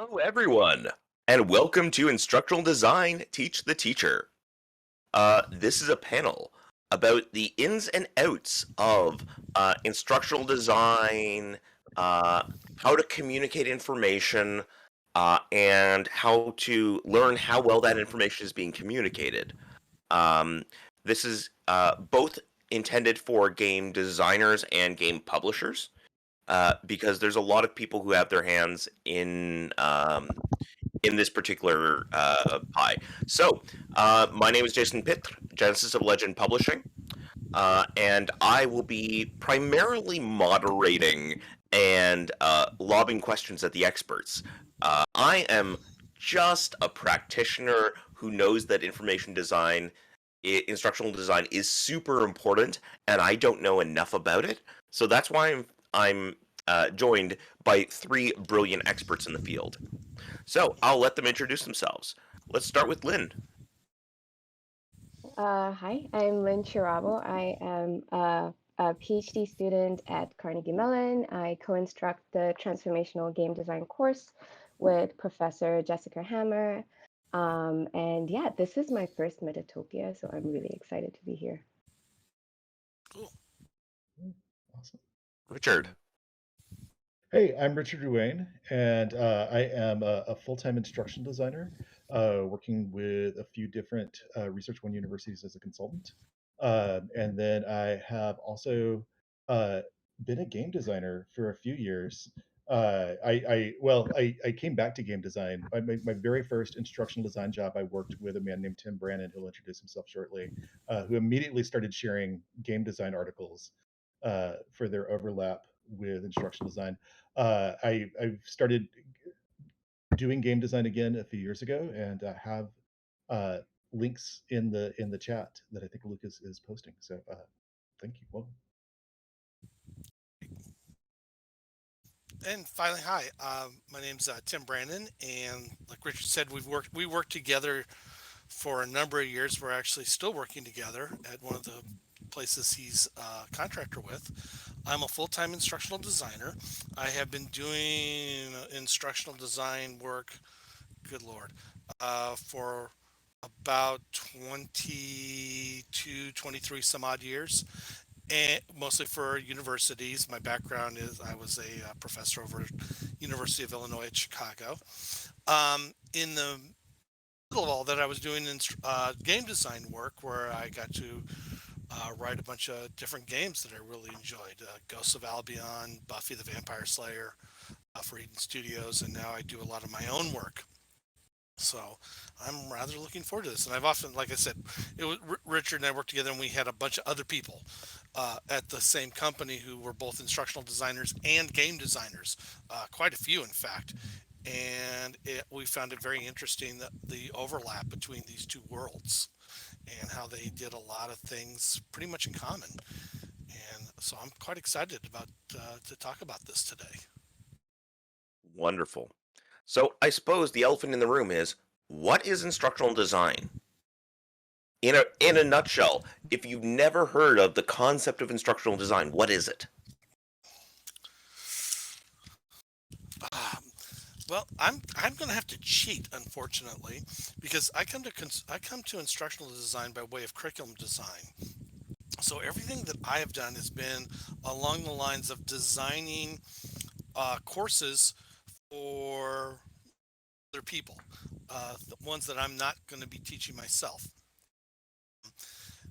Hello, everyone, and welcome to Instructional Design Teach the Teacher. This is a panel about the ins and outs of instructional design, uh, how to communicate information, and how to learn how well that information is being communicated. Um, this is both intended for game designers and game publishers, because there's a lot of people who have their hands in this particular pie. So, my name is Jason Pitre, Genesis of Legend Publishing, and I will be primarily moderating and lobbing questions at the experts. I am just a practitioner who knows that information design, instructional design, is super important, and I don't know enough about it. So that's why I'm joined by three brilliant experts in the field. So I'll let them introduce themselves. Let's start with Lynn. Hi, I'm Lynn Kirabo. I am a PhD student at Carnegie Mellon. I co-instruct the Transformational Game Design course with Professor Jessica Hammer. And yeah, this is my first Metatopia, so I'm really excited to be here. Cool. Awesome. Richard. Hey, I'm Richard Ruane, and I am a full-time instruction designer, working with a few different Research One universities as a consultant. And then I have also been a game designer for a few years. I came back to game design. My very first instructional design job, I worked with a man named Tim Brannan, who'll introduce himself shortly, who immediately started sharing game design articles for their overlap with instructional design. I've started doing game design again a few years ago, and have links in the chat that I think Lucas is posting. So thank you. Welcome. And finally, hi. My name's Tim Brannan, and like Richard said, we worked together for a number of years. We're actually still working together at one of the places he's a contractor with. I'm a full-time instructional designer. I have been doing instructional design work, good Lord, for about 22, 23 some odd years, and mostly for universities. My background is I was a professor over at University of Illinois at Chicago. In the middle of all that, I was doing game design work where I got to write a bunch of different games that I really enjoyed. Ghosts of Albion, Buffy the Vampire Slayer for Eden Studios, and now I do a lot of my own work. So I'm rather looking forward to this. And I've often, like I said, it was Richard and I worked together, and we had a bunch of other people at the same company who were both instructional designers and game designers, quite a few, in fact. And we found it very interesting that the overlap between these two worlds and how they did a lot of things pretty much in common. And so I'm quite excited about to talk about this today. Wonderful. So I suppose the elephant in the room is, what is instructional design? In a nutshell, if you've never heard of the concept of instructional design, what is it? Well, I'm going to have to cheat, unfortunately, because I come to instructional design by way of curriculum design. So everything that I have done has been along the lines of designing courses for other people, the ones that I'm not going to be teaching myself.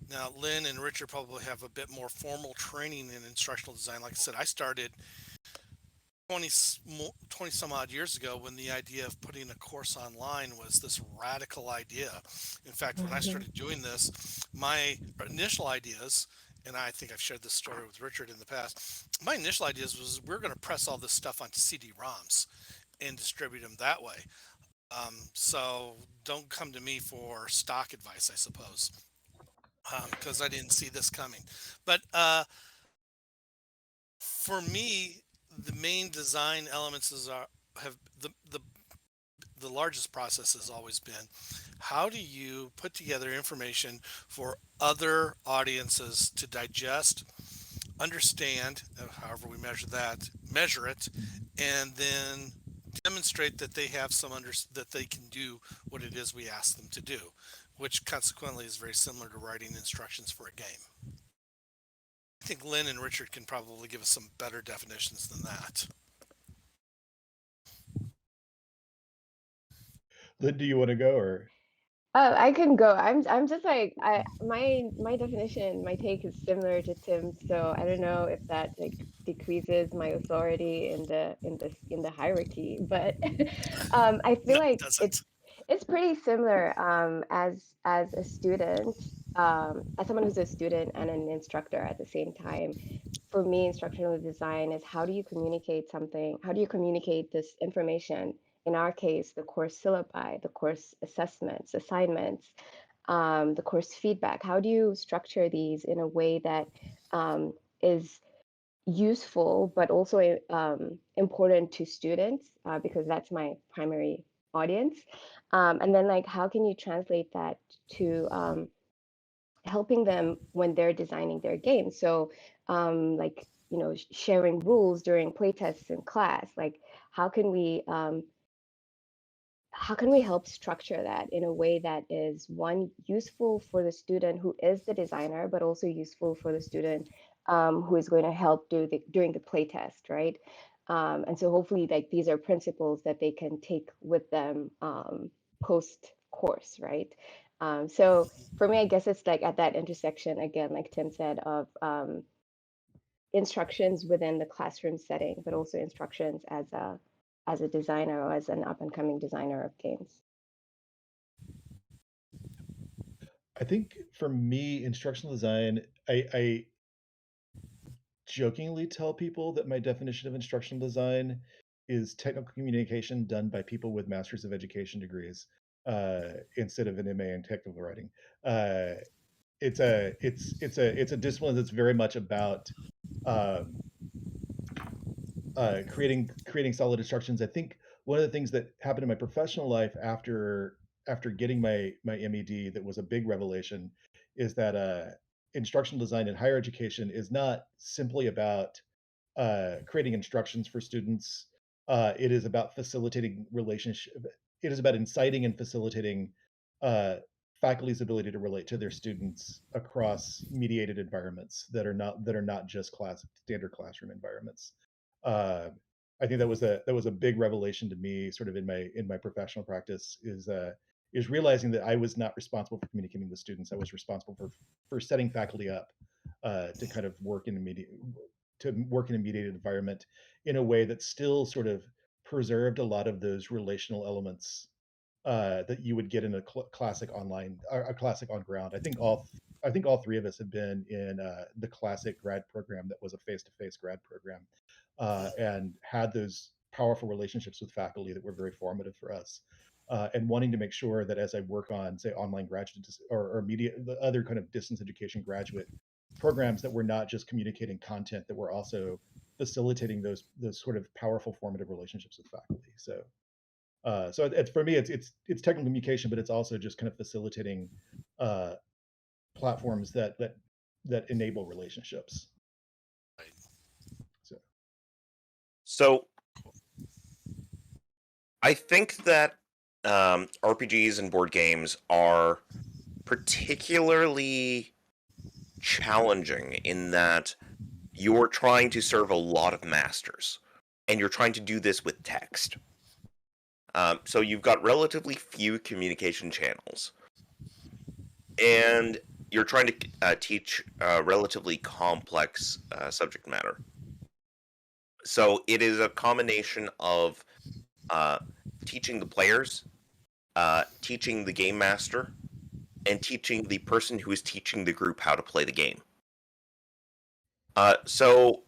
Now, Lynn and Richard probably have a bit more formal training in instructional design. Like I said, I started 20 some odd years ago when the idea of putting a course online was this radical idea. In fact, when I started doing this, my initial ideas, and I think I've shared this story with Richard in the past, my initial ideas was we're going to press all this stuff onto CD-ROMs and distribute them that way. So don't come to me for stock advice, I suppose, because I didn't see this coming. But for me, the main design elements have the largest process has always been, how do you put together information for other audiences to digest, understand, however we measure it, and then demonstrate that they have that they can do what it is we ask them to do, which consequently is very similar to writing instructions for a game. I think Lynn and Richard can probably give us some better definitions than that. Lynn, do you want to go or? I can go. I'm just like my definition, my take is similar to Tim's, so I don't know if that like decreases my authority in the hierarchy, but I feel No, it like doesn't. it's pretty similar as a student, as someone who's a student and an instructor at the same time. For me, instructional design is how do you communicate something? How do you communicate this information? In our case, the course syllabi, the course assessments, assignments, the course feedback. How do you structure these in a way that is useful, but also important to students, because that's my primary audience. And then, like, how can you translate that to helping them when they're designing their games? So, like, sharing rules during playtests in class. Like, how can we help structure that in a way that is one useful for the student who is the designer, but also useful for the student who is going to help during the playtest, right? And so hopefully, like, these are principles that they can take with them post course, right? So for me, I guess it's like at that intersection again, like Tim said, of instructions within the classroom setting, but also instructions as a designer or as an up and coming designer of games. I think for me, instructional design, I jokingly tell people that my definition of instructional design is technical communication done by people with masters of education degrees, instead of an MA in technical writing. Uh, it's a discipline that's very much about um, creating solid instructions. I think one of the things that happened in my professional life after getting my MED that was a big revelation is that instructional design in higher education is not simply about creating instructions for students. It is about facilitating relationship. It is about inciting and facilitating uh, faculty's ability to relate to their students across mediated environments that are not just standard classroom environments. Uh, I think that was a big revelation to me, sort of in my professional practice, is realizing that I was not responsible for communicating with students. I was responsible for setting faculty up to kind of work in a mediated environment in a way that still sort of preserved a lot of those relational elements that you would get in a classic online or a classic on ground. I think all three of us have been in the classic grad program that was a face-to-face grad program, and had those powerful relationships with faculty that were very formative for us. And wanting to make sure that as I work on, say, online graduate or media, the other kind of distance education graduate programs, that we're not just communicating content, that we're also facilitating those sort of powerful formative relationships with faculty. So it's for me, it's technical communication, but it's also just kind of facilitating uh, platforms that enable relationships. Right. So So I think that RPGs and board games are particularly challenging in that you're trying to serve a lot of masters, and you're trying to do this with text. So you've got relatively few communication channels, and you're trying to teach relatively complex subject matter. So it is a combination of uh, teaching the players, teaching the game master, and teaching the person who is teaching the group how to play the game. So,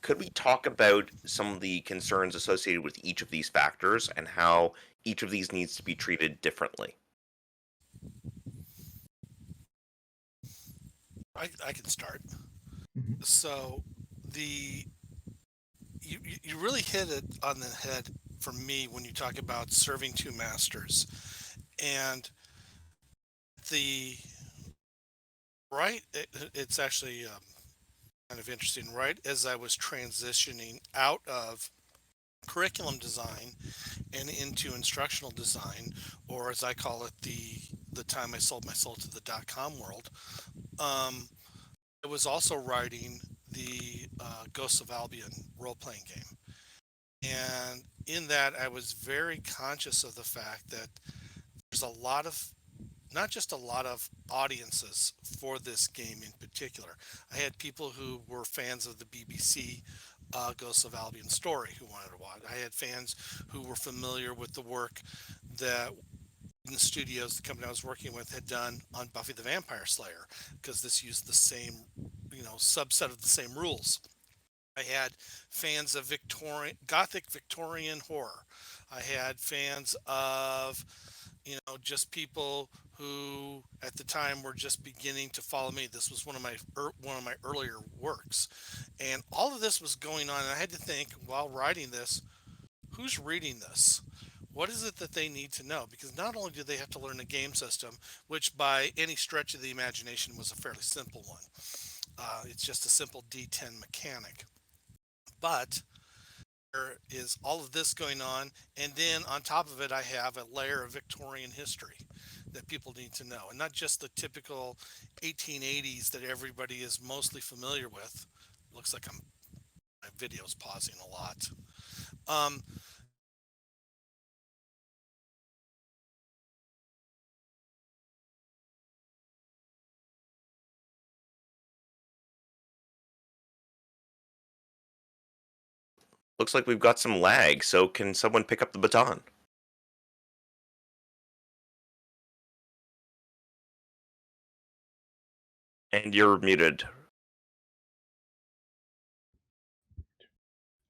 could we talk about some of the concerns associated with each of these factors and how each of these needs to be treated differently? I can start. mhm. So the you really hit it on the head for me when you talk about serving two masters, and the it's actually kind of interesting. Right as I was transitioning out of curriculum design and into instructional design, or as I call it, the time I sold my soul to the .com world. Um, I was also writing the Ghosts of Albion role playing game, and in that I was very conscious of the fact that there's a lot of not just a lot of audiences for this game in particular. I had people who were fans of the BBC Ghosts of Albion story who wanted to watch. I had fans who were familiar with the work that in the studios the company I was working with had done on Buffy the Vampire Slayer, because this used the same, subset of the same rules. I had fans of Victorian Gothic Victorian horror. I had fans of, just people who at the time were just beginning to follow me. This was one of my earlier works, and all of this was going on. And I had to think while writing this, who's reading this? What is it that they need to know? Because not only do they have to learn the game system, which by any stretch of the imagination was a fairly simple one. It's just a simple D10 mechanic, but there is all of this going on, and then on top of it I have a layer of Victorian history that people need to know, and not just the typical 1880s that everybody is mostly familiar with. Looks like my video's pausing a lot. um, Looks like we've got some lag, so can someone pick up the baton? And you're muted.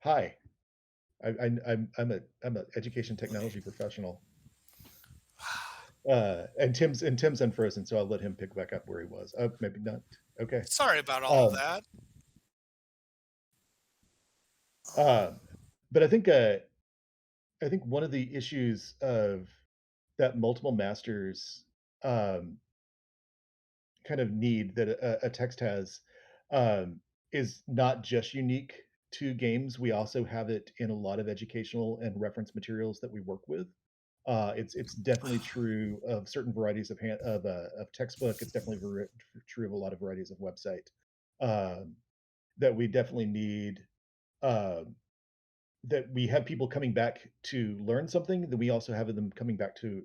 Hi, I'm a education technology professional. And Tim's unfrozen, so I'll let him pick back up where he was. Oh, maybe not. Okay. Sorry about all of that. But I think one of the issues of that multiple masters um, kind of need that a text has is not just unique to games. We also have it in a lot of educational and reference materials that we work with. It's definitely true of certain varieties of textbook. It's definitely true of a lot of varieties of website um, that we definitely need. Um, that we have people coming back to learn something. That we also have them coming back to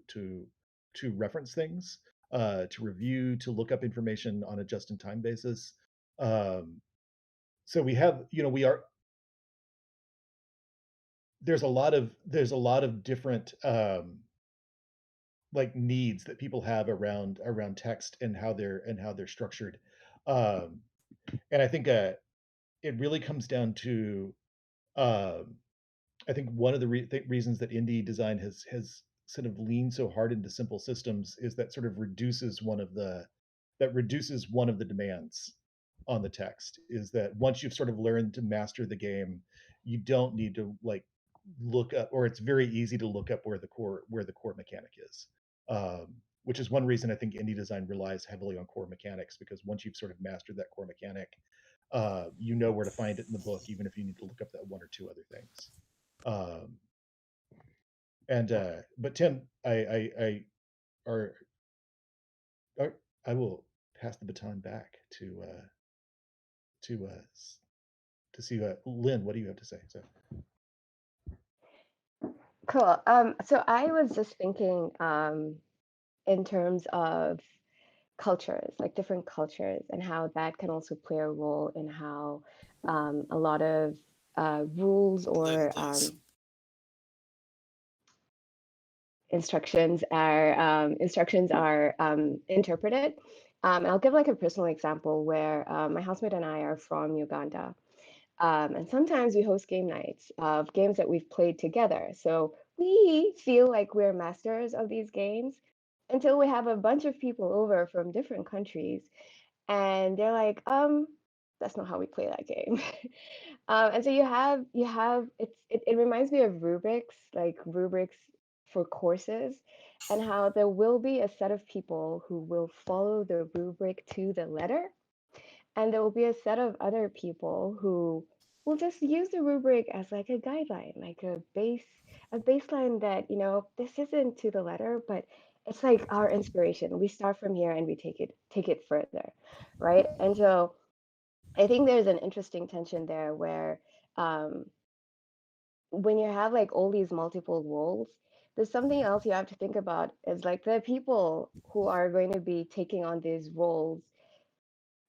reference things, to review, to look up information on a just-in-time basis. Um, so we have, we are there's a lot of different like needs that people have around text and how they're structured. Um, and I think it really comes down to um, I think one of the reasons that indie design has sort of leaned so hard into simple systems is that sort of reduces one of the demands on the text, is that once you've sort of learned to master the game, you don't need to like look up, or it's very easy to look up where the core mechanic is. Which is one reason I think indie design relies heavily on core mechanics, because once you've sort of mastered that core mechanic, you know where to find it in the book, even if you need to look up that one or two other things. Um, and but Tim, are, are I will pass the baton back to to see Lynn. What do you have to say? So Cool. So I was just thinking in terms of cultures, like different cultures, and how that can also play a role in how a lot of rules Lynn, or please. instructions are interpreted. I'll give like a personal example where my housemate and I are from Uganda. And sometimes we host game nights of games that we've played together. So we feel like we're masters of these games until we have a bunch of people over from different countries, and they're like, that's not how we play that game. And so it reminds me of rubrics, like rubrics for courses, and how there will be a set of people who will follow the rubric to the letter, and there will be a set of other people who we'll just use the rubric as like a guideline, like a baseline that, this isn't to the letter, but it's like our inspiration. We start from here and we take it further, right? And so I think there's an interesting tension there where um, when you have like all these multiple roles, there's something else you have to think about is like the people who are going to be taking on these roles,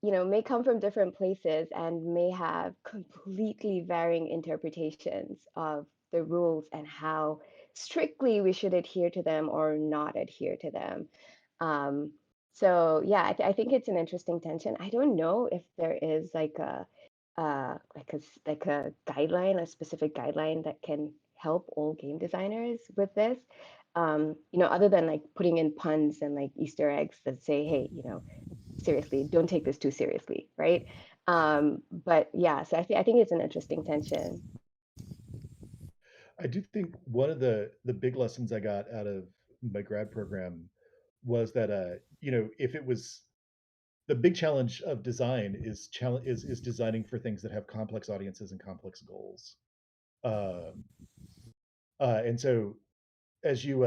may come from different places and may have completely varying interpretations of the rules and how strictly we should adhere to them or not adhere to them. Um, so yeah, I think it's an interesting tension. I don't know if there is like a guideline, a specific guideline that can help all game designers with this. Other than like putting in puns and like Easter eggs that say, hey, seriously, don't take this too seriously, right? But yeah, so I think it's an interesting tension. I do think one of the big lessons I got out of my grad program was that if it was the big challenge of design is designing for things that have complex audiences and complex goals. Um, and so as you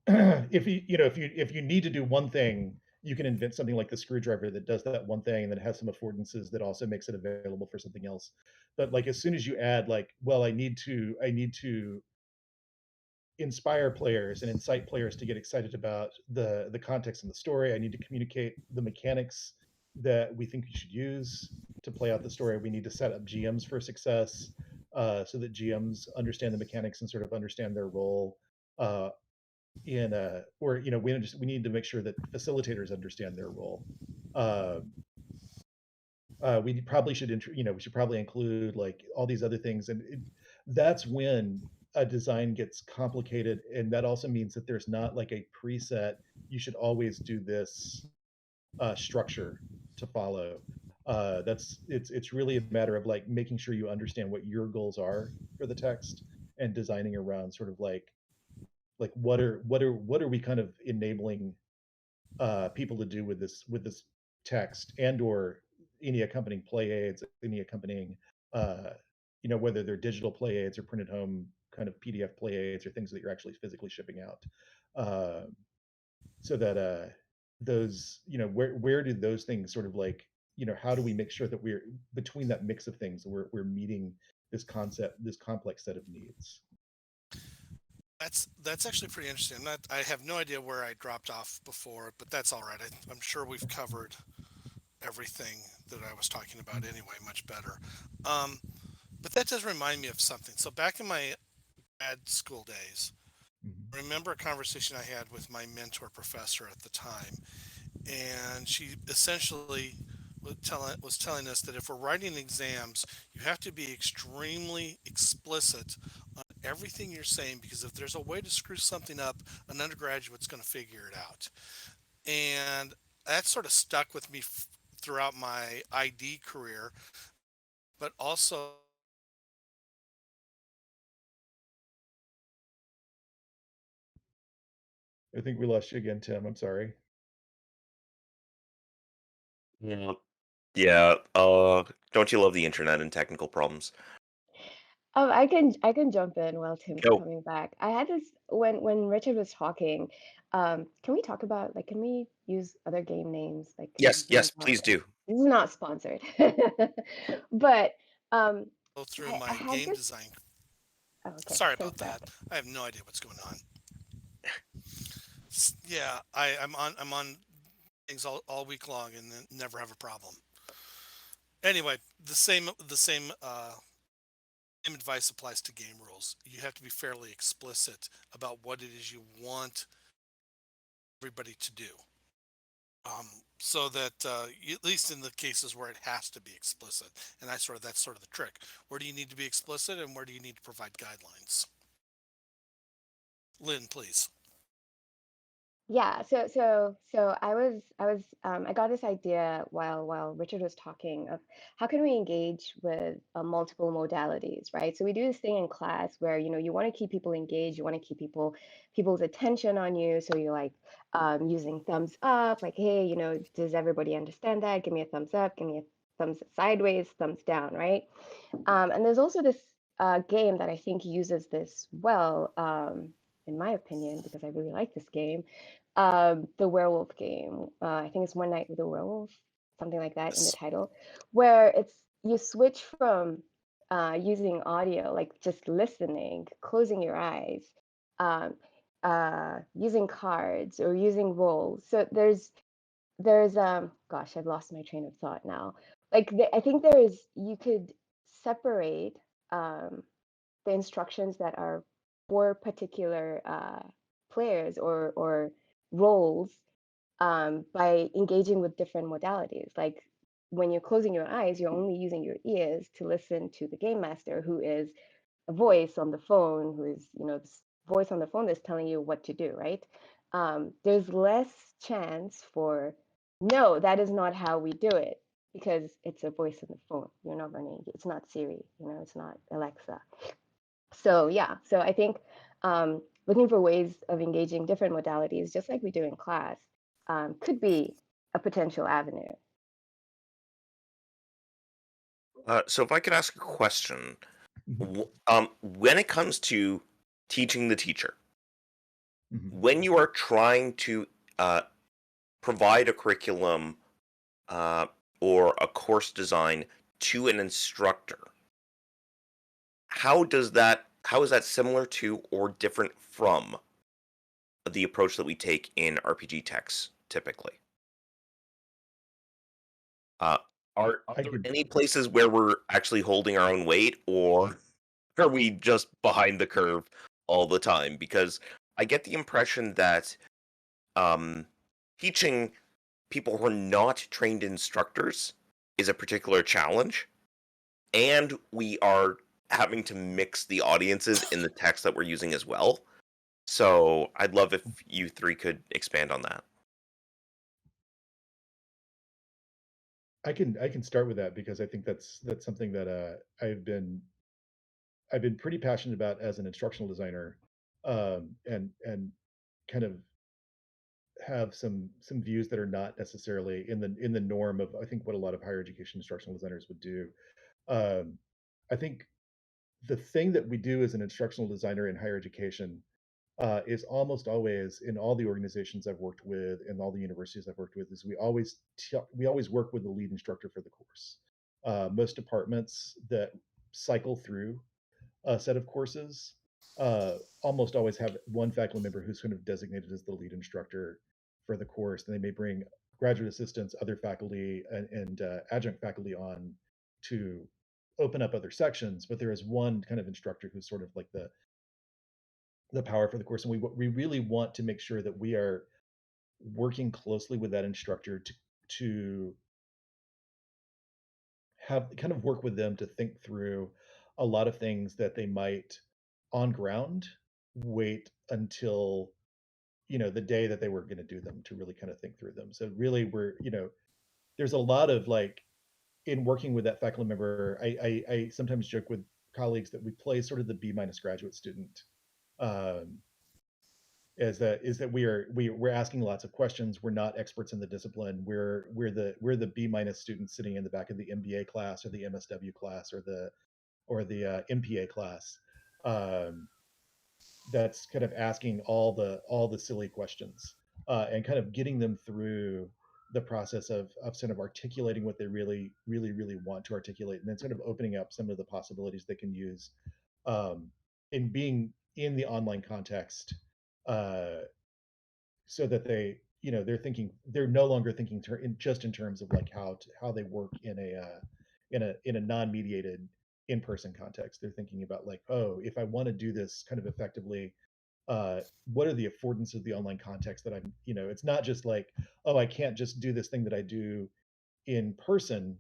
if you need to do one thing, you can invent something like the screwdriver that does that one thing and then has some affordances that also makes it available for something else. But like as soon as you add like, well, I need to inspire players and incite players to get excited about the context and the story. I need to communicate the mechanics that we think you should use to play out the story. We need to set up GMs for success, so that GMs understand the mechanics and sort of understand their role, uh, in or we need to make sure that facilitators understand their role. Uh, we probably should we should probably include like all these other things, and that's when a design gets complicated, and that also means that there's not like a preset you should always do this structure to follow. It's really a matter of like making sure you understand what your goals are for the text and designing around sort of like what are we kind of enabling people to do with this text, and or any accompanying play aids, any accompanying uh, whether they're digital play aids or printed home kind of PDF play aids or things that you're actually physically shipping out, uh, so that those where do those things sort of like how do we make sure that we're between that mix of things we're meeting this complex set of needs. That's actually pretty interesting. I have no idea where I dropped off before, but that's all right. I'm sure we've covered everything that I was talking about anyway, much better. Um, but that does remind me of something. So back in my grad school days, Mhm. I remember a conversation I had with my mentor professor at the time, and she essentially was telling us that if we're writing exams, you have to be extremely explicit on everything you're saying, because if there's a way to screw something up, an undergraduate's going to figure it out. And that sort of stuck with me throughout my ID career, but also I think we lost you again, Tim. I'm sorry. Yeah. Yeah. Don't you love the internet and technical problems? I can jump in while Tim's Go. coming back. I had this when Richard was talking. Can we talk about like can we use other game names? Like Yes, can we yes, talk? please do. This is not sponsored, but um, go through I my had game this. design. Oh, okay, Sorry Tim's about back. that. I have no idea what's going on. Yeah, I'm on things all week long and then never have a problem. Anyway, the same advice applies to game rules. You have to be fairly explicit about what it is you want everybody to do. So that at least in the cases where it has to be explicit, and that's sort of the trick. Where do you need to be explicit, and where do you need to provide guidelines? Lynn, please. Yeah, so I got this idea while Richard was talking of how can we engage with multiple modalities, right? So we do this thing in class where you want to keep people engaged, you want to keep people's attention on you, so you're like using thumbs up, like hey, does everybody understand that? Give me a thumbs up, give me a thumbs sideways, thumbs down, right? And there's also this game that I think uses this well, in my opinion, because I really like this game, the werewolf game. I think it's One Night with a Werewolf, something like that in the title, where it's you switch from using audio, like just listening, closing your eyes, um, using cards or using roles. So there's gosh, I've lost my train of thought now. Like I think you could separate the instructions that are for particular players or roles by engaging with different modalities. Like when you're closing your eyes, you're only using your ears to listen to the game master, who is a voice on the phone, who is, this voice on the phone that's telling you what to do, right? There's less chance for, no, that is not how we do it, because it's a voice on the phone. You're not running, it's not Siri, it's not Alexa. So yeah, so I think looking for ways of engaging different modalities, just like we do in class, could be a potential avenue. So if I could ask a question, Mhm. when it comes to teaching the teacher, Mhm. when you are trying to provide a curriculum uh, or a course design to an instructor, how is that similar to or different from the approach that we take in RPG texts typically? Uh, are I there could any places where we're actually holding our own weight, or are we just behind the curve all the time? Because I get the impression that um, teaching people who are not trained instructors is a particular challenge, and we are having to mix the audiences in the text that we're using as well. So I'd love if you three could expand on that. I can start with that because I think that's something that I've been pretty passionate about as an instructional designer, and kind of have some views that are not necessarily in the norm of I think what a lot of higher education instructional designers would do. Um, I think the thing that we do as an instructional designer in higher education is almost always in all the organizations I've worked with and all the universities I've worked with is we always work with the lead instructor for the course. Most departments that cycle through a set of courses almost always have one faculty member who's kind of designated as the lead instructor for the course. And they may bring graduate assistants, other faculty, and adjunct faculty on to open up other sections. But there is one kind of instructor who's sort of like the power for the course, and we really want to make sure that we are working closely with that instructor to have kind of work with them to think through a lot of things that they might on ground wait until the day that they were going to do them to really kind of think through them. So really there's a lot of like in working with that faculty member, I sometimes joke with colleagues that we play sort of the B minus graduate student. um, is that we're asking lots of questions. We're not experts in the discipline. We're the B minus students sitting in the back of the MBA class or the MSW class or the MPA class. Um, that's kind of asking all the silly questions and kind of getting them through the process of sort of articulating what they really really really want to articulate, and then sort of opening up some of the possibilities they can use um, in being in the online context, uh, so that they're no longer thinking just in terms of like how they work in a non-mediated in-person context. They're thinking about like, oh, if I want to do this kind of effectively, what are the affordance of the online context that it's not just like, oh, I can't just do this thing that I do in person,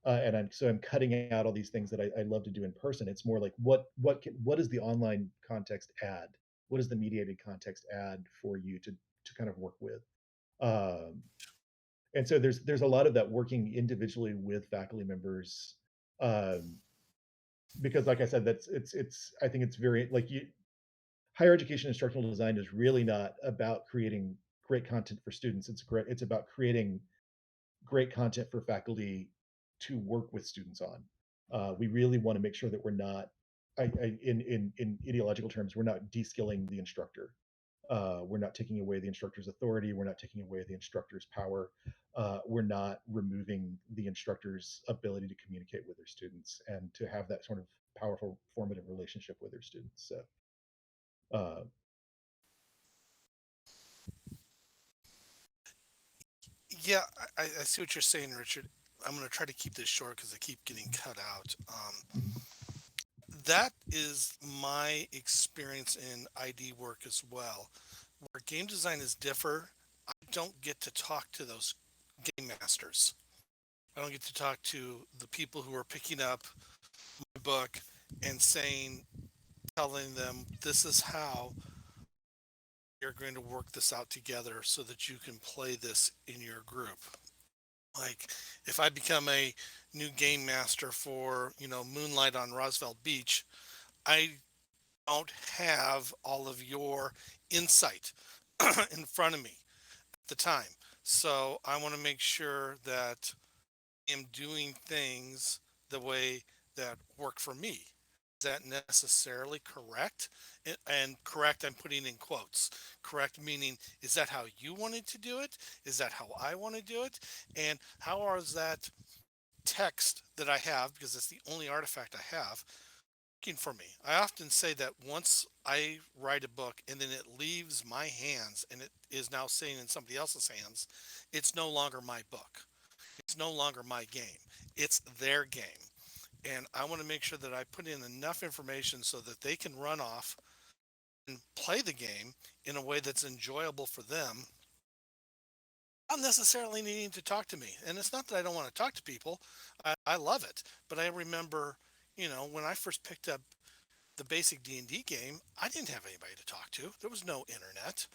and I'm cutting out all these things that I love to do in person. It's more like what does the online context add? What does the mediated context add for you to kind of work with? Um, and so there's a lot of that working individually with faculty members, um, because like I said, it's I think it's very like higher education instructional design is really not about creating great content for students. It's about creating great content for faculty to work with students on. We really want to make sure that we're not, in ideological terms, we're not de-skilling the instructor. We're not taking away the instructor's authority. We're not taking away the instructor's power. We're not removing the instructor's ability to communicate with their students and to have that sort of powerful, formative relationship with their students. So, uh, Yeah, I see what you're saying, Richard. I'm going to try to keep this short because I keep getting cut out. That is my experience in ID work as well. Where game design is differ, I don't get to talk to those game masters. I don't get to talk to the people who are picking up my book and saying, telling them, this is how you're going to work this out together so that you can play this in your group. Like, if I become a new game master for, Moonlight on Roosevelt Beach, I don't have all of your insight in front of me at the time. So I want to make sure that I am doing things the way that work for me. Is that necessarily correct? And correct, I'm putting in quotes. Correct meaning, is that how you wanted to do it? Is that how I want to do it? And how is that text that I have, because it's the only artifact I have, working for me? I often say that once I write a book and then it leaves my hands and it is now sitting in somebody else's hands, it's no longer my book. It's no longer my game. It's their game. And I want to make sure that I put in enough information so that they can run off and play the game in a way that's enjoyable for them, not necessarily needing to talk to me. And it's not that I don't want to talk to people. I love it. But I remember, when I first picked up the basic D&D game, I didn't have anybody to talk to. There was no internet.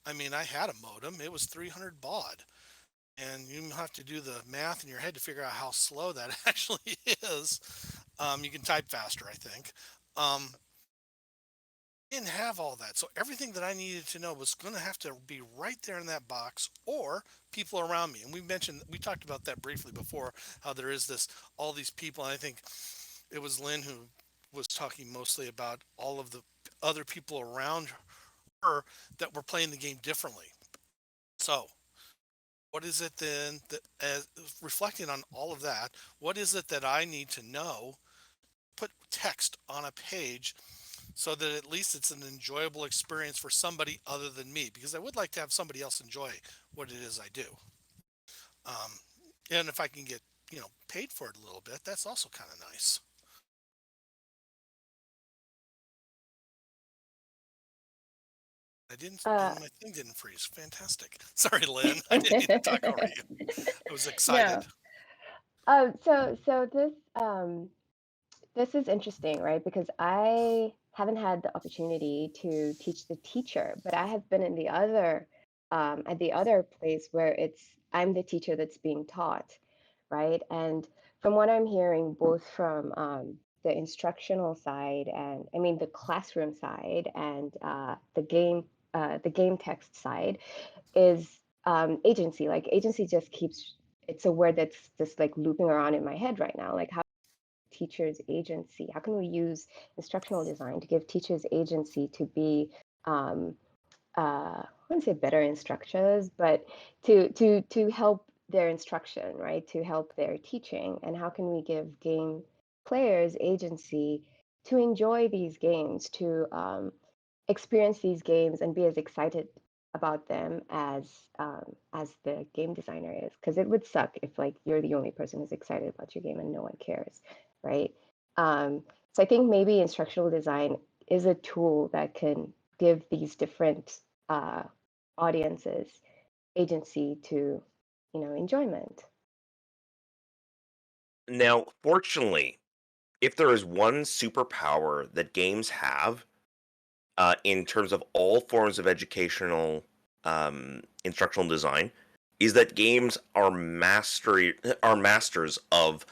I mean, I had a modem. It was 300 baud. And you have to do the math in your head to figure out how slow that actually is. You can type faster, I think. Um, didn't have all that. So everything that I needed to know was going to have to be right there in that box or people around me. And we talked about that briefly before, how there is all these people. And I think it was Lynn who was talking mostly about all of the other people around her that were playing the game differently. So what is it then that, as reflecting on all of that, what is it that I need to know? Put text on a page so that at least it's an enjoyable experience for somebody other than me, because I would like to have somebody else enjoy what it is I do. Um, and if I can get, paid for it a little bit, that's also kind of nice. Uh, My thing didn't freeze. Fantastic. Sorry, Lynn. I didn't mean to talk over you. I was excited. no. So this is interesting, right? Because I haven't had the opportunity to teach the teacher, but I have been in the other at the other place where I'm the teacher that's being taught, right? And from what I'm hearing, both from the instructional side and I mean the classroom side and the game text side is agency. Like agency just keeps it's a word that's just like looping around in my head right now. Like how teachers agency? How can we use instructional design to give teachers agency to be I wouldn't say better instructors, but to help their instruction, right? To help their teaching. And how can we give game players agency to enjoy these games, to experience these games and be as excited about them as the game designer is? Because it would suck if like you're the only person who's excited about your game and no one cares, right? So I think maybe instructional design is a tool that can give these different audiences agency to, enjoyment. Now, fortunately, if there is one superpower that games have, in terms of all forms of educational instructional design, is that games are masters of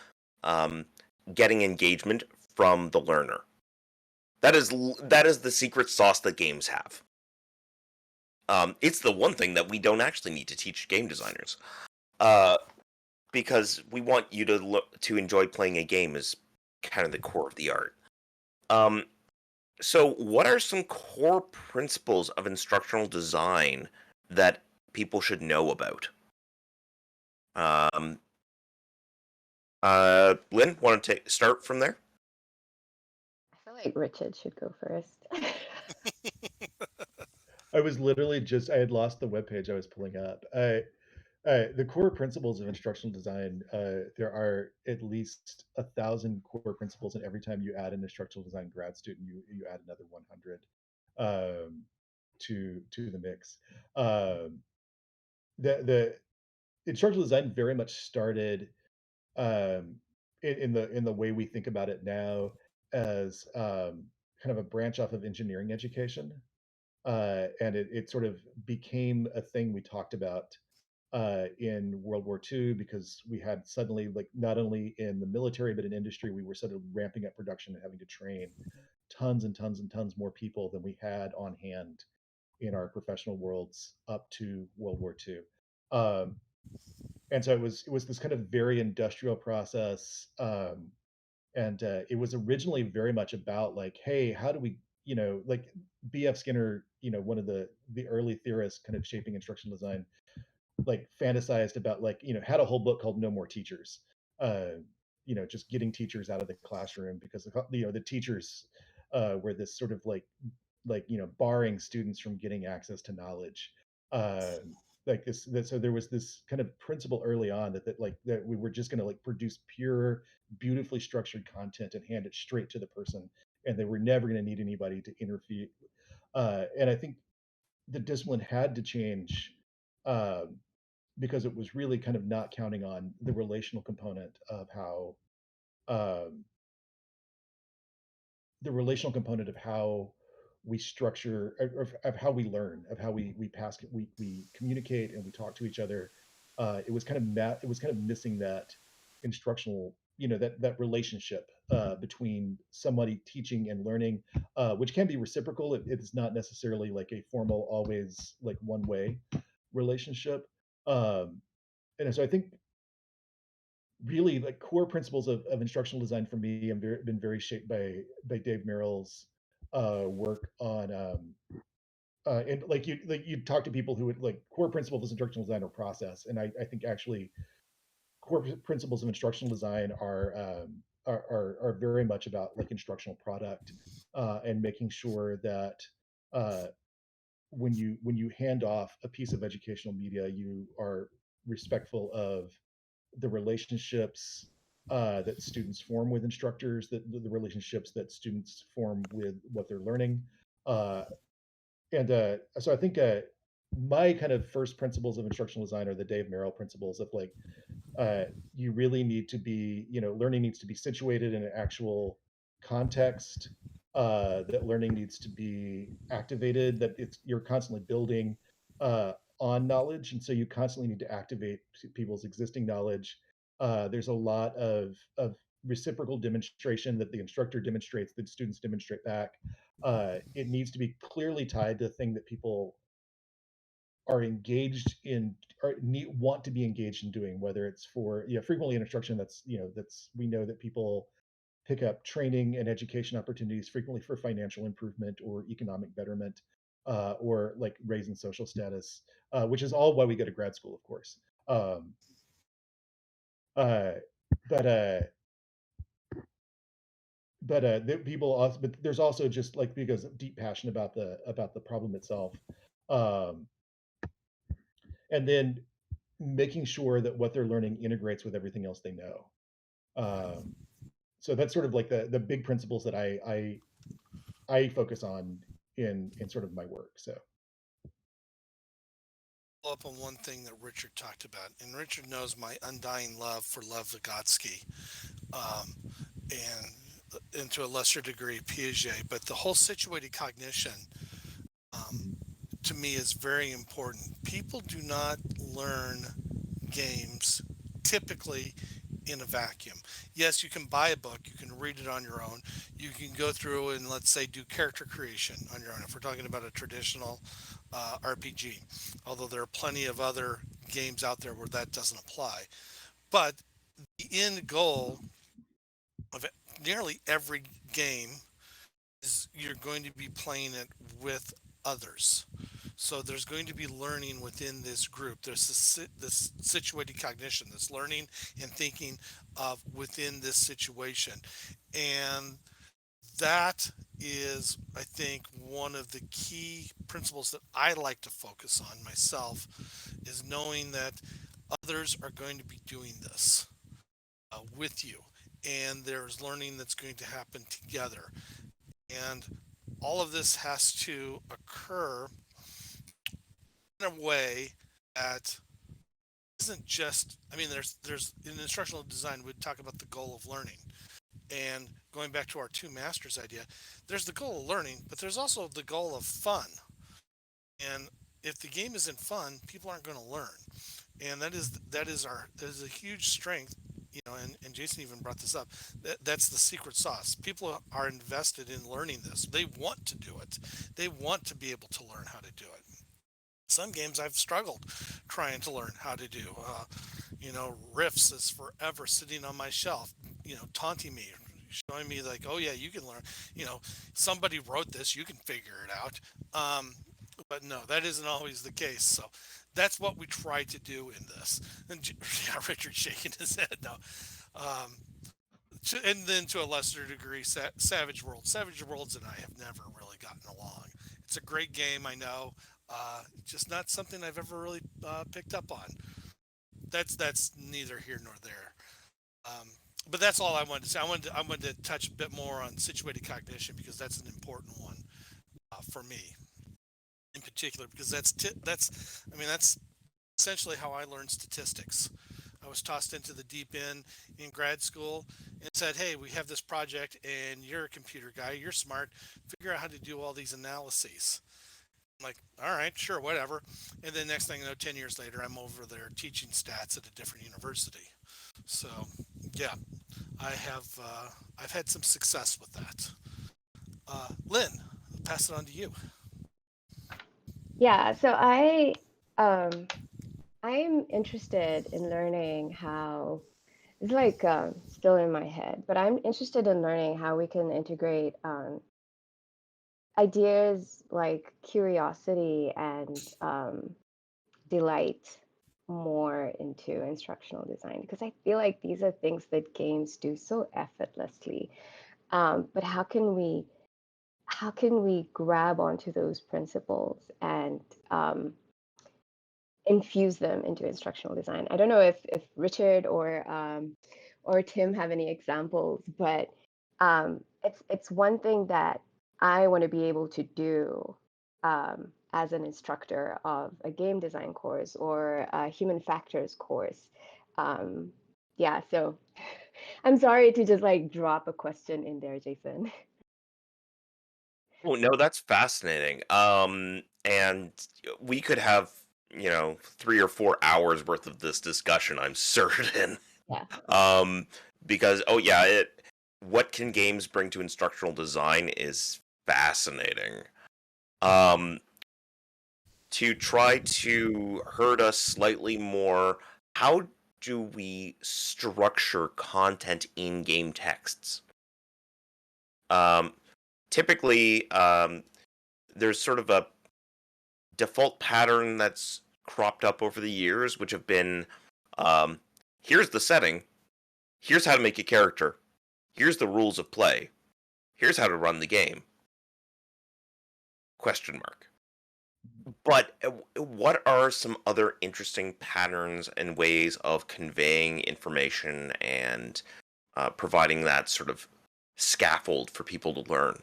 um, getting engagement from the learner. That is the secret sauce that games have. It's the one thing that we don't actually need to teach game designers. Uh, because we want you to to enjoy playing a game is kind of the core of the art. Um, so, what are some core principles of instructional design that people should know about? Um, Lynn, want to start from there? I feel like Richard should go first. I was literally just I had lost the webpage I was pulling up. The core principles of instructional design. There are at least 1,000 core principles, and every time you add an instructional design grad student, you add another 100 um, to the mix. Um, the instructional design very much started um, in the way we think about it now as kind of a branch off of engineering education, and it sort of became a thing we talked about in World War II because we had suddenly, like, not only in the military but in industry, we were sort of ramping up production and having to train tons and tons and tons more people than we had on hand in our professional worlds up to World War II. Um, and so it was this kind of very industrial process, and it was originally very much about, like, hey, how do we, like, BF Skinner, one of the early theorists kind of shaping instructional design, like, fantasized about, like, had a whole book called No More Teachers, uh just getting teachers out of the classroom because the teachers were this sort of like barring students from getting access to knowledge, uh like so there was this kind of principle early on that we were just going to, like, produce pure, beautifully structured content and hand it straight to the person, and they were never going to need anybody to interfere. And I think the discipline had to change, um, because it was really kind of not counting on the relational component of how, um, we structure, of how we learn, of how we pass, we communicate and we talk to each other. It was kind of missing that instructional, that relationship between somebody teaching and learning, which can be reciprocal. It is not necessarily like a formal, always like one way relationship. Um, and so I think really, like, core principles of instructional design for me have been very shaped by Dave Merrill's work on, and like you talk to people who would, like, core principles of instructional design or process, and I think actually core principles of instructional design are very much about, like, instructional product, and making sure that uh, when you hand off a piece of educational media, you are respectful of the relationships that students form with instructors, that the relationships that students form with what they're learning. And so I think my kind of first principles of instructional design are the Dave Merrill principles of, like, you really need to be, learning needs to be situated in an actual context, that learning needs to be activated, that you're constantly building on knowledge. And so you constantly need to activate people's existing knowledge. There's a lot of reciprocal demonstration that the instructor demonstrates, that students demonstrate back. It needs to be clearly tied to the thing that people are engaged in, or want to be engaged in doing, whether it's for, frequently in instruction, that's we know that people pick up training and education opportunities frequently for financial improvement or economic betterment, or like raising social status, which is all why we go to grad school, of course. um, uh, but uh, people also, but there's also just, like, because of deep passion about the problem itself, um, and then making sure that what they're learning integrates with everything else they know. Um, so that's sort of like the big principles that I focus on in sort of my work. So Up on one thing that Richard talked about, and Richard knows my undying love for Lev Vygotsky, um, and to a lesser degree Piaget, but the whole situated cognition, um, mhm. to me is very important. People do not learn games typically in a vacuum. Yes, you can buy a book, you can read it on your own, you can go through and, let's say, do character creation on your own if we're talking about a traditional RPG, although there are plenty of other games out there where that doesn't apply. But the end goal of nearly every game is you're going to be playing it with others. So there's going to be learning within this group. There's this situated cognition, this learning and thinking of within this situation. And that is, I think, one of the key principles that I like to focus on myself is knowing that others are going to be doing this with you. And there's learning that's going to happen together. And all of this has to occur in a way that isn't just, I mean, there's in instructional design, we'd talk about the goal of learning. And going back to our two masters idea, there's the goal of learning, but there's also the goal of fun. And if the game isn't fun, people aren't going to learn. And that is a huge strength, you know, and Jason even brought this up. That's the secret sauce. People are invested in learning this. They want to do it. They want to be able to learn how to do it. Some games I've struggled trying to learn how to do. You know, riffs is forever sitting on my shelf, you know, taunting me, showing me like, oh yeah, you can learn. You know, somebody wrote this, you can figure it out. But no, that isn't always the case. So that's what we try to do in this. And yeah, Richard shaking his head now. Um, and then to a lesser degree, Savage Worlds. Savage Worlds and I have never really gotten along. It's a great game, I know. Just not something I've ever really picked up on. That's neither here nor there. Um, but that's all I wanted to say. I wanted to touch a bit more on situated cognition because that's an important one for me in particular because that's I mean that's essentially how I learned statistics. I was tossed into the deep end in grad school and said, "Hey, we have this project, and you're a computer guy. You're smart. Figure out how to do all these analyses." I'm like, all right, sure, whatever. And then next thing you know, 10 years later, I'm over there teaching stats at a different university. So, yeah, I've had some success with that. Lynn, I'll pass it on to you. Yeah, so I'm interested in learning how it's like still in my head, but I'm interested in learning how we can integrate ideas like curiosity and delight more into instructional design because I feel like these are things that games do so effortlessly. But how can we grab onto those principles and infuse them into instructional design? I don't know if Richard or Tim have any examples, but it's one thing that I want to be able to do as an instructor of a game design course or a human factors course. Um, yeah, so I'm sorry to just like drop a question in there, Jason. Oh, no, that's fascinating. And we could have, 3 or 4 hours worth of this discussion, I'm certain. Yeah. Um, because, oh yeah, what can games bring to instructional design is fascinating. Um, to try to hurt us slightly more, how do we structure content in game texts? Um, typically, there's sort of a default pattern that's cropped up over the years, which have been, um, here's the setting, here's how to make a character, here's the rules of play, here's how to run the game. Question mark. But what are some other interesting patterns and ways of conveying information and providing that sort of scaffold for people to learn?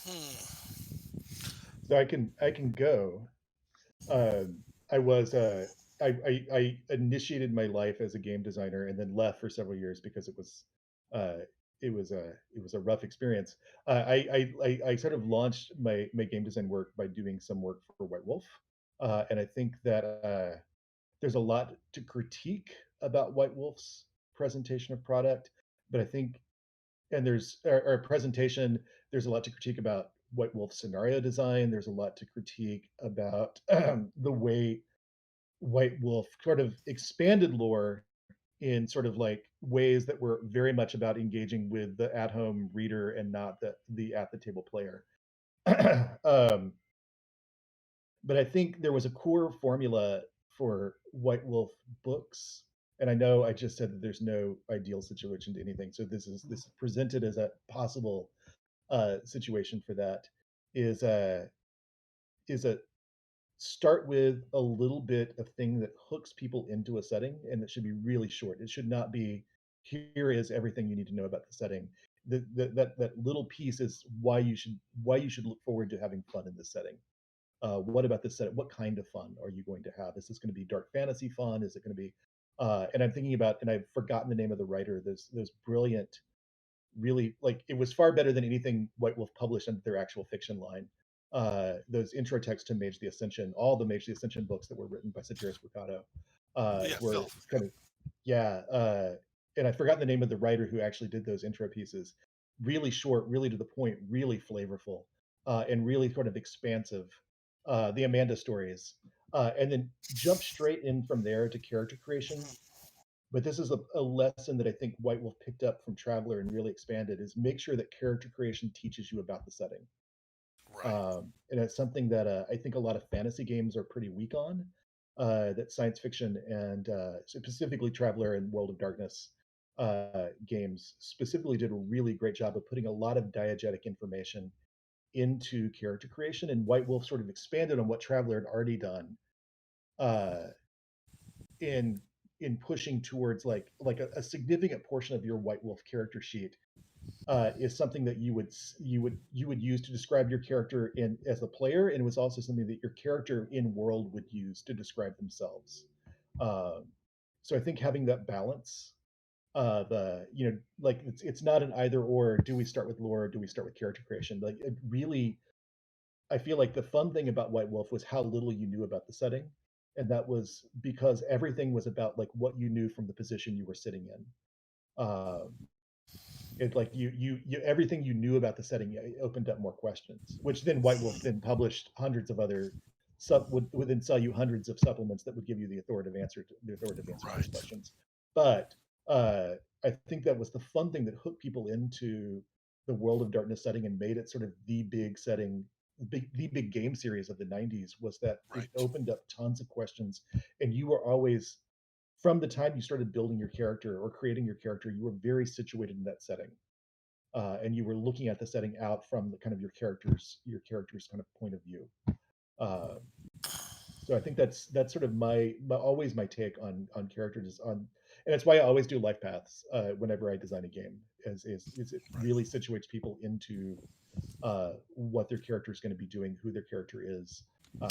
Hmm. So I can go. I was I initiated my life as a game designer and then left for several years because uh, it was a rough experience. I sort of launched my game design work by doing some work for White Wolf, and I think that there's a lot to critique about White Wolf's presentation of product, but I think and there's our presentation. There's a lot to critique about White Wolf scenario design. There's a lot to critique about the way White Wolf sort of expanded lore in sort of like ways that were very much about engaging with the at-home reader and not the at the table player. um, but I think there was a core formula for White Wolf books. And I know I just said that there's no ideal situation to anything. So this is presented as a possible situation for that is a start with a little bit of thing that hooks people into a setting, and it should be really short. It should not be here is everything you need to know about the setting. That little piece is why you should look forward to having fun in this setting. What about this setting? What kind of fun are you going to have? Is this going to be dark fantasy fun? Is it going to be and I'm thinking about, and I've forgotten the name of the writer. Those brilliant, really, like, it was far better than anything White Wolf published under their actual fiction line. Those intro texts to Mage the Ascension, all the Mage the Ascension books that were written by Satyrus Mercado, Yeah, Phil. were kind of, yeah. And I've forgotten the name of the writer who actually did those intro pieces. Really short, really to the point, really flavorful, and really sort of expansive. The Amanda stories, and then jump straight in from there to character creation. But this is a lesson that I think White Wolf picked up from Traveler and really expanded, is make sure that character creation teaches you about the setting. Right. And it's something that I think a lot of fantasy games are pretty weak on. That science fiction and specifically Traveler and World of Darkness games specifically did a really great job of putting a lot of diegetic information into character creation. And White Wolf sort of expanded on what Traveler had already done uh, in in pushing towards like a significant portion of your White Wolf character sheet is something that you would use to describe your character in as a player, and it was also something that your character in world would use to describe themselves. Um, so I think having that balance, the like it's not an either or. Do we start with lore? Or do we start with character creation? Like, it really, I feel like the fun thing about White Wolf was how little you knew about the setting, and that was because everything was about like what you knew from the position you were sitting in. It like you everything you knew about the setting opened up more questions, which then White Wolf then published hundreds of other would then sell you hundreds of supplements that would give you the authoritative answer to those Right. questions. But uh, I think that was the fun thing that hooked people into the World of Darkness setting and made it sort of the big setting, the big game series of the 90s, was that it Right. opened up tons of questions, and you were always, from the time you started building your character or creating your character, you were very situated in that setting, and you were looking at the setting out from the kind of your character's kind of point of view. Uh, so I think that's sort of my always my take on characters on, and that's why I always do life paths whenever I design a game. Is it Right. really situates people into what their character is going to be doing, who their character is,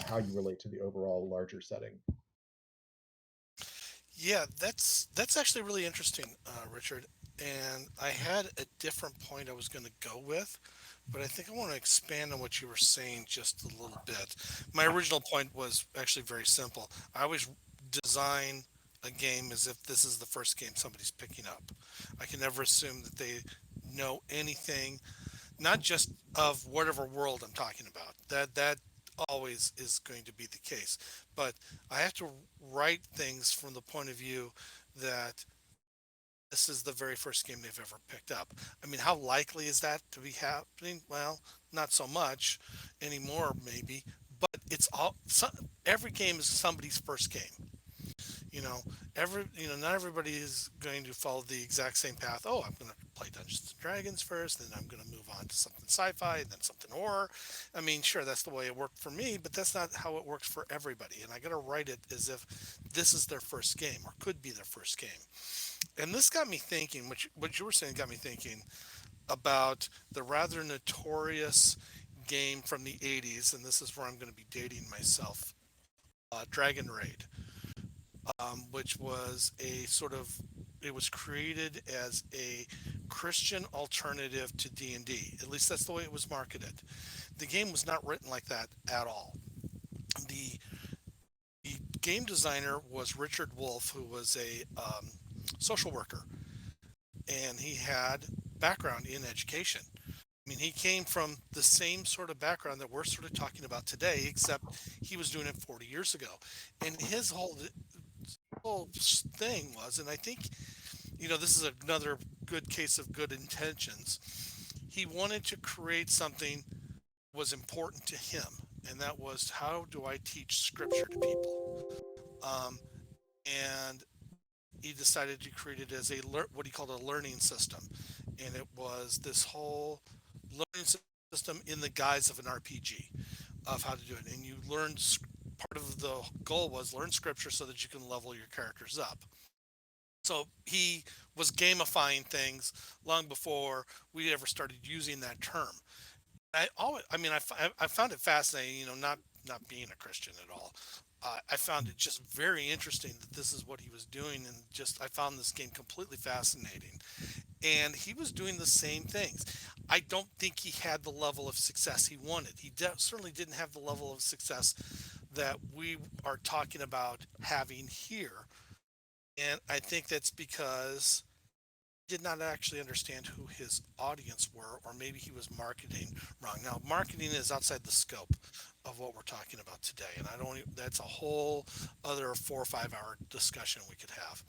how you relate to the overall larger setting. Yeah, that's actually really interesting, Richard. And I had a different point I was going to go with, but I think I want to expand on what you were saying just a little bit. My original point was actually very simple. I always design a game as if this is the first game somebody's picking up. I can never assume that they know anything, not just of whatever world I'm talking about. That always is going to be the case. But I have to write things from the point of view that this is the very first game they've ever picked up. I mean, how likely is that to be happening? Well, not so much anymore, maybe. But every game is somebody's first game. You know, not everybody is going to follow the exact same path. Oh, I'm going to play Dungeons and Dragons first, then I'm going to move on to something sci-fi, and then something horror. I mean, sure, that's the way it worked for me, but that's not how it works for everybody. And I got to write it as if this is their first game or could be their first game. And this got me thinking, what you were saying got me thinking about the rather notorious game from the 80s, and this is where I'm going to be dating myself, Dragon Raid, which was a sort of, it was created as a Christian alternative to D&D. At least that's the way it was marketed. The game was not written like that at all. The the game designer was Richard Wolf, who was a social worker, and he had background in education. I mean, he came from the same sort of background that we're sort of talking about today, except he was doing it 40 years ago. And his whole thing was, and I think, this is another good case of good intentions. He wanted to create something that was important to him, and that was, how do I teach scripture to people? Um, and he decided to create it as what he called a learning system, and it was this whole learning system in the guise of an RPG of how to do it. And you learned, part of the goal was learn scripture so that you can level your characters up. So he was gamifying things long before we ever started using that term. I found it fascinating, not being a Christian at all. I found it just very interesting that this is what he was doing, and just I found this game completely fascinating. And he was doing the same things. I don't think he had the level of success he wanted. He certainly didn't have the level of success that we are talking about having here. And I think that's because he did not actually understand who his audience were, or maybe he was marketing wrong. Now, marketing is outside the scope of what we're talking about today, and that's a whole other 4 or 5 hour discussion we could have.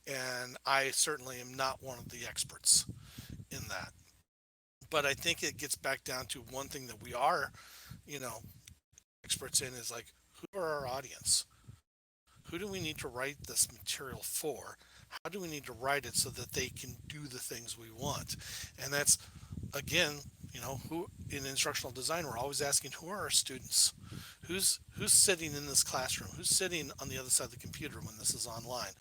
And I certainly am not one of the experts in that. But I think it gets back down to one thing that we are, you know, experts in, is like, who are our audience? Who do we need to write this material for? How do we need to write it so that they can do the things we want? And that's, again, who in instructional design, we're always asking, who are our students? Who's sitting in this classroom? Who's sitting on the other side of the computer when this is online?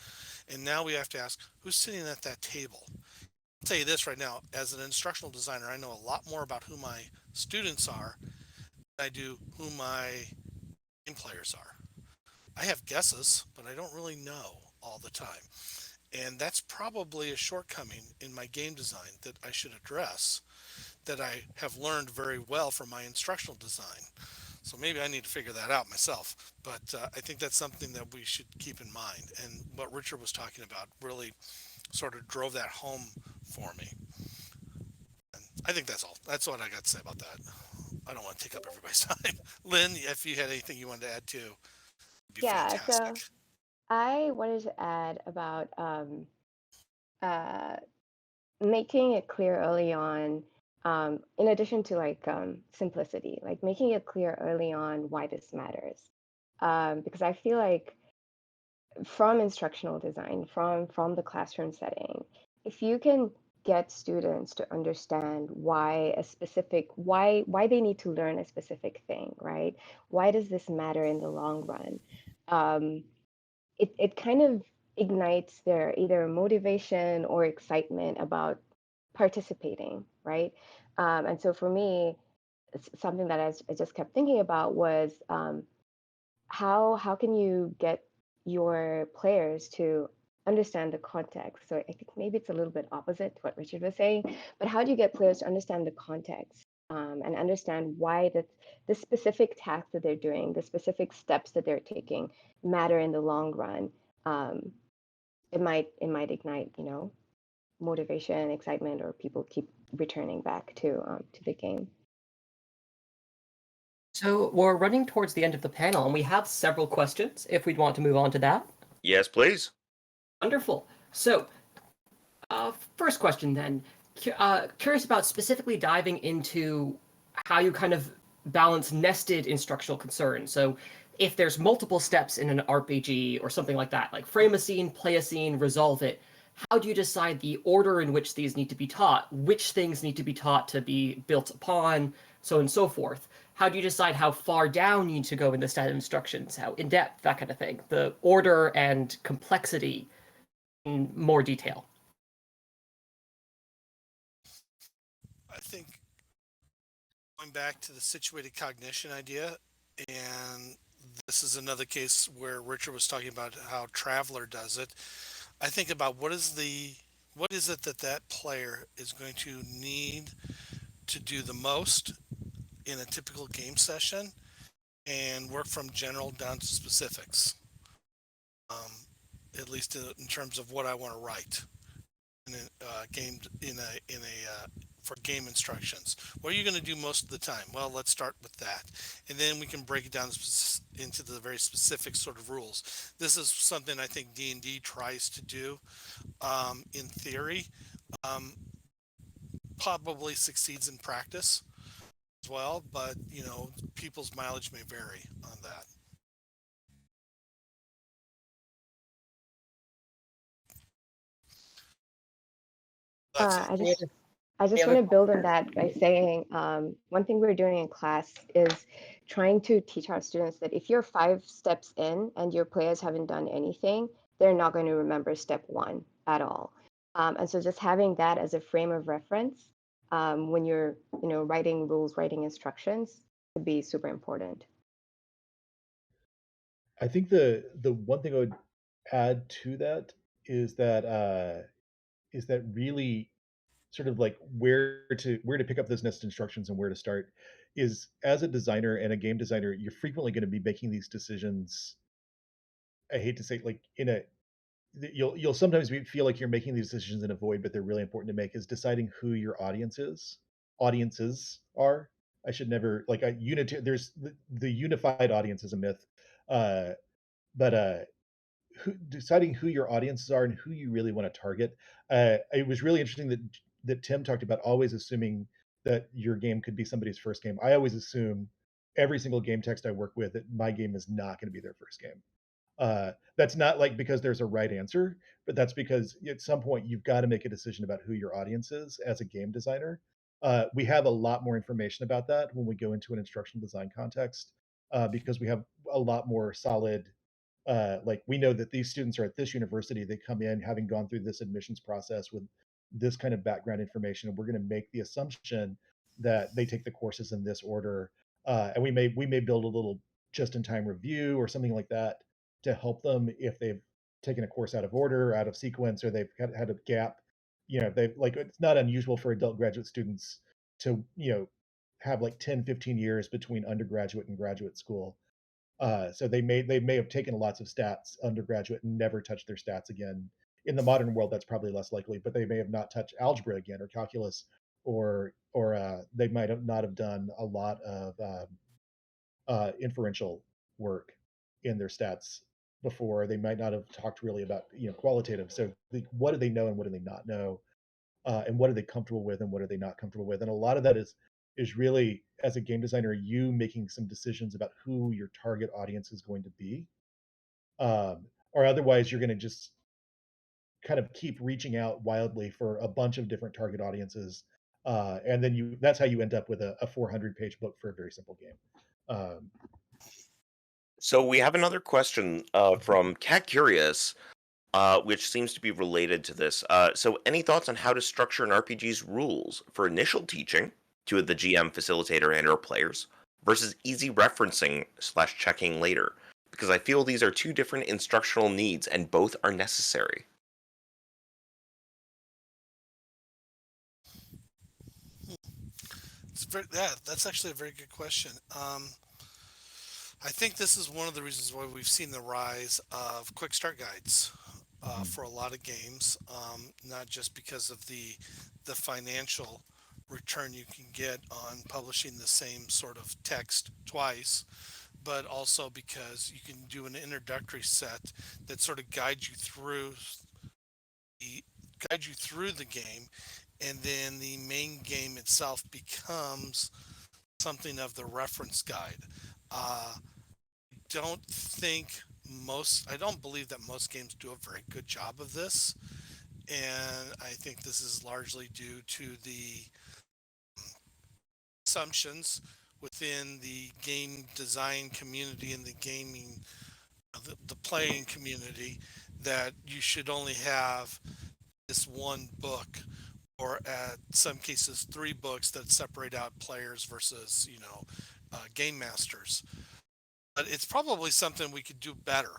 And now we have to ask, who's sitting at that table? I'll tell you this right now, as an instructional designer, I know a lot more about who my students are than I do who my game players are. I have guesses, but I don't really know all the time. And that's probably a shortcoming in my game design that I should address, that I have learned very well from my instructional design. So maybe I need to figure that out myself. But I think that's something that we should keep in mind. And what Richard was talking about really sort of drove that home for me. And I think that's all. That's what I got to say about that. I don't want to take up everybody's time. Lynn, if you had anything you wanted to add too, it'd be Yeah, fantastic. so I wanted to add about uh, making it clear early on, in addition to simplicity, like making it clear early on why this matters. Because I feel like from instructional design, from the classroom setting, if you can get students to understand why they need to learn a specific thing, right? Why does this matter in the long run? It kind of ignites their either motivation or excitement about participating, right? And so for me, something that I just kept thinking about was how can you get your players to understand the context? So I think maybe it's a little bit opposite to what Richard was saying, but how do you get players to understand the context, and understand why the specific task that they're doing, the specific steps that they're taking matter in the long run? Um, it might ignite, motivation, excitement, or people keep returning back to the game. So we're running towards the end of the panel, and we have several questions if we'd want to move on to that. Yes, please. Wonderful. So, first question then. Curious about specifically diving into how you kind of balance nested instructional concerns. So, if there's multiple steps in an RPG or something like that, like frame a scene, play a scene, resolve it, how do you decide the order in which these need to be taught? Which things need to be taught to be built upon, so on and so forth? How do you decide how far down you need to go in the set of instructions, how in depth, that kind of thing? The order and complexity in more detail. I think going back to the situated cognition idea, and this is another case where Richard was talking about how Traveler does it. I think about what is it that player is going to need to do the most in a typical game session, and work from general down to specifics. Um, at least in terms of what I want to write in a game, in a for game instructions. What are you going to do most of the time? Well, let's start with that, and then we can break it down into the very specific sort of rules. This is something I think D&D tries to do in theory. Um, Probably succeeds in practice as well, but people's mileage may vary on that. That's it. I Any just other, I any just other want to build on that by saying one thing we're doing in class is trying to teach our students that if you're 5 steps in and your players haven't done anything, they're not going to remember step one at all. And so just having that as a frame of reference when you're writing rules, writing instructions would be super important. I think the one thing I would add to that is that really sort of like where to pick up those nested instructions and where to start is, as a designer and a game designer, you're frequently going to be making these decisions. I hate to say, like, in a you'll sometimes feel like you're making these decisions in a void, but they're really important to make. Is deciding who your audiences are. I should never like a unity. There's the unified audience is a myth, uh, but deciding who your audiences are and who you really want to target. It was really interesting that Tim talked about always assuming that your game could be somebody's first game. I always assume every single game text I work with that my game is not going to be their first game. That's not like because there's a right answer, but that's because at some point you've got to make a decision about who your audience is as a game designer. We have a lot more information about that when we go into an instructional design context, because we have a lot more solid, like, we know that these students are at this university. They come in having gone through this admissions process with this kind of background information, and we're going to make the assumption that they take the courses in this order. And we may build a little just-in-time review or something like that to help them if they've taken a course out of order, out of sequence, or they've had a gap. They've, like, it's not unusual for adult graduate students to have like 10-15 years between undergraduate and graduate school. So they may have taken lots of stats undergraduate and never touched their stats again. In the modern world, that's probably less likely, but they may have not touched algebra again or calculus, or they might have not have done a lot of inferential work in their stats before. They might not have talked really about qualitative. So what do they know and what do they not know, and what are they comfortable with and what are they not comfortable with? And a lot of that is really, as a game designer, you making some decisions about who your target audience is going to be, or otherwise you're going to just kind of keep reaching out wildly for a bunch of different target audiences, and then that's how you end up with a 400-page book for a very simple game. So we have another question from Cat Curious, which seems to be related to this. So any thoughts on how to structure an RPG's rules for initial teaching to the GM, facilitator, and/or players versus easy referencing / checking later? Because I feel these are two different instructional needs, and both are necessary. That's actually a very good question. I think this is one of the reasons why we've seen the rise of quick start guides Mhm. for a lot of games, not just because of the financial return you can get on publishing the same sort of text twice, but also because you can do an introductory set that sort of the guides you through the game, and then the main game itself becomes something of the reference guide. Uh, don't think I don't believe that most games do a very good job of this, and I think this is largely due to the assumptions within the game design community and the gaming, the playing community, that you should only have this one book, or at some cases 3 books that separate out players versus game masters. But it's probably something we could do better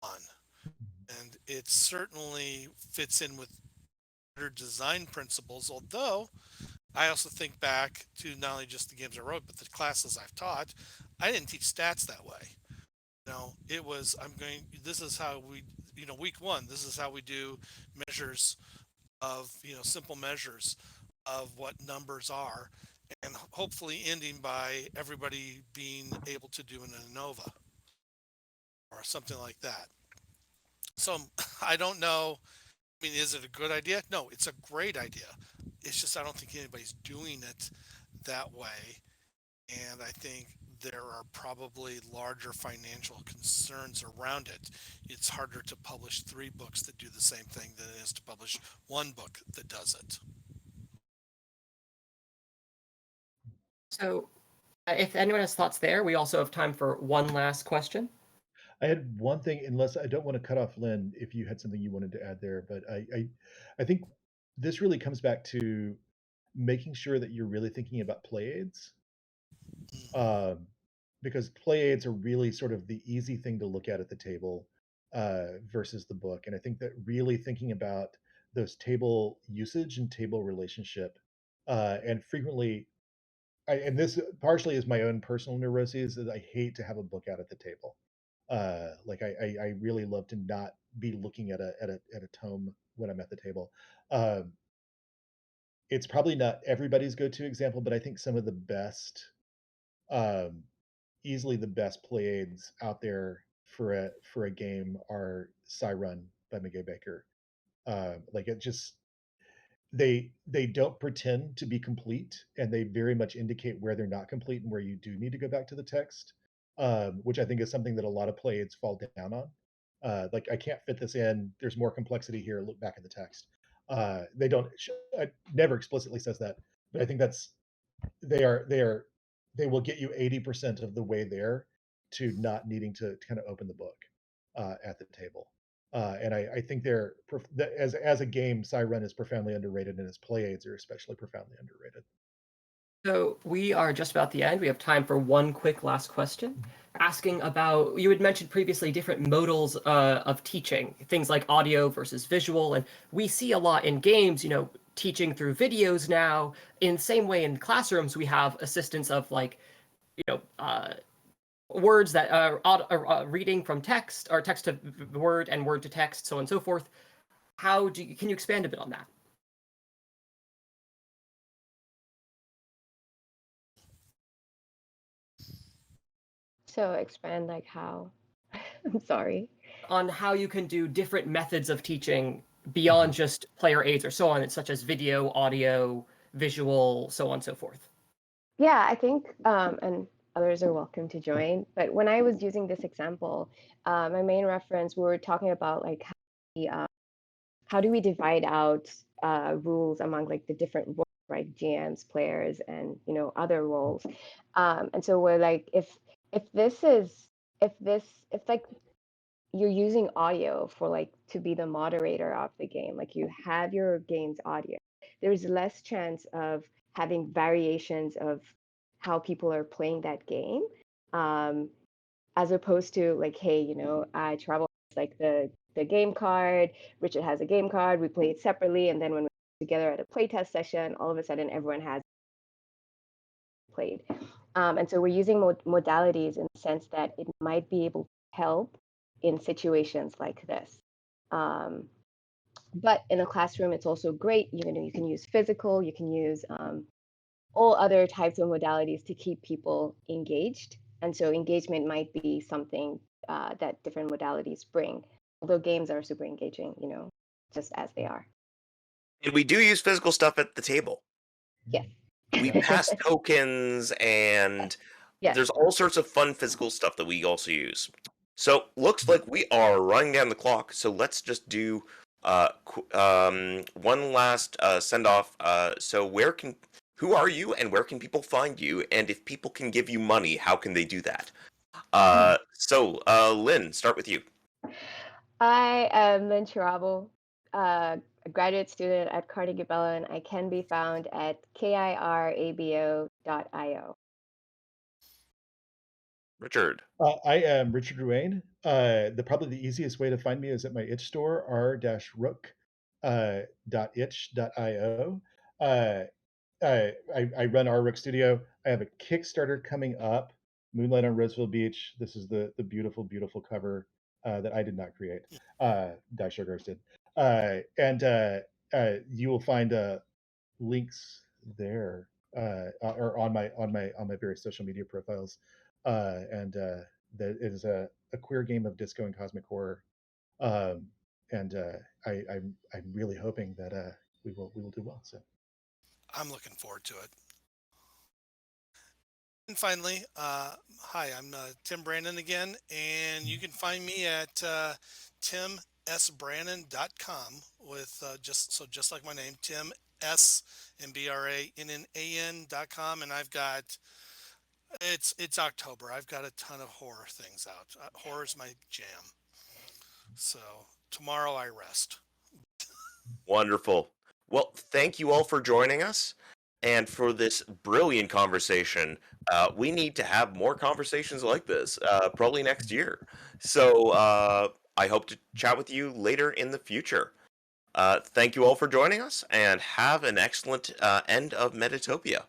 on, and it certainly fits in with better design principles. Although I also think back to not only just the games I wrote, but the classes I've taught. I didn't teach stats that way. It was, this is how we, week 1, this is how we do measures of, simple measures of what numbers are, and hopefully ending by everybody being able to do an ANOVA or something like that. So I don't know. I mean, is it a good idea? No, it's a great idea. It's just I don't think anybody's doing it that way. And I think there are probably larger financial concerns around it. It's harder to publish 3 books that do the same thing than it is to publish 1 book that does it. So, if anyone has thoughts there, we also have time for one last question. I had one thing, unless I don't want to cut off Lynn, if you had something you wanted to add there, but I think this really comes back to making sure that you're really thinking about play aids, um, because play aids are really sort of the easy thing to look at the table versus the book. And I think that really thinking about those table usage and table relationship, and frequently, and this partially is my own personal neuroses, is I hate to have a book out at the table. Like I really love to not be looking at a tome when I'm at the table. Um, it's probably not everybody's go-to example, but I think some of the best, um, easily the best play aids out there for a game are Run by McGay Baker. Like it just they don't pretend to be complete, and they very much indicate where they're not complete and where you do need to go back to the text, which I think is something that a lot of play aids fall down on. Like I can't fit this in. There's more complexity here. Look back at the text. They don't. Never explicitly says that, but I think that's they will get you 80% of the way there to not needing to kind of open the book at the table. And I think as a game, Run is profoundly underrated, and its play aids are especially profoundly underrated. So we are just about the end. We have time for one quick last question, asking about, you had mentioned previously different modals of teaching, things like audio versus visual, and we see a lot in games, teaching through videos now. In the same way in classrooms, we have assistance of like, words that are reading from text, or text to word and word to text, so on and so forth. Can you expand a bit on that? So expand like how? I'm sorry. On how you can do different methods of teaching beyond just player aids or so on, such as video, audio, visual, so on and so forth. Yeah, I think, and others are welcome to join. But when I was using this example, my main reference, we were talking about like how do we divide out rules among like the different roles, right? GMs, players, and other roles. And so we're like, if this is if like you're using audio for like to be the moderator of the game, like you have your game's audio, there's less chance of having variations of how people are playing that game, as opposed to like, hey, I travel like the game card, Richard has a game card, we play it separately, and then when we're together at a playtest session, all of a sudden everyone has played. And so we're using modalities in the sense that it might be able to help in situations like this. But in a classroom, it's also great. You can use physical, you can use all other types of modalities to keep people engaged. And so engagement might be something that different modalities bring. Although games are super engaging, just as they are. And we do use physical stuff at the table. Yes. We pass tokens, and Yes. there's all sorts of fun physical stuff that we also use. So looks like we are running down the clock. So let's just do one last send off. So who are you, and where can people find you? And if people can give you money, how can they do that? So Lynn, start with you. I am Lynn Kirabo, a graduate student at Carnegie Mellon. I can be found at kirabo.io. Richard. I am Richard Ruane. Probably the easiest way to find me is at my itch store, r-rook .itch.io. I run our Rook Studio. I have a Kickstarter coming up, Moonlight on Roseville Beach. This is the beautiful, beautiful cover that I did not create. Die Sugars did. And you will find links there, or on my various social media profiles, and that it is a queer game of disco and cosmic horror, um, and I'm really hoping that we will do well. So I'm looking forward to it. And finally, hi, I'm Tim Brannan again, and you can find me at timsbrannan.com with just like my name, Tim S and BRANNAN.com, and I've got it's October. I've got a ton of horror things out. Horror's my jam. So tomorrow I rest. Wonderful. Well, thank you all for joining us and for this brilliant conversation. We need to have more conversations like this, probably next year. So I hope to chat with you later in the future. Thank you all for joining us and have an excellent end of Metatopia.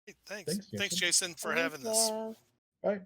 Hey, thanks. thanks, Thanks, Jason. Jason, for Thank having this. you. Bye.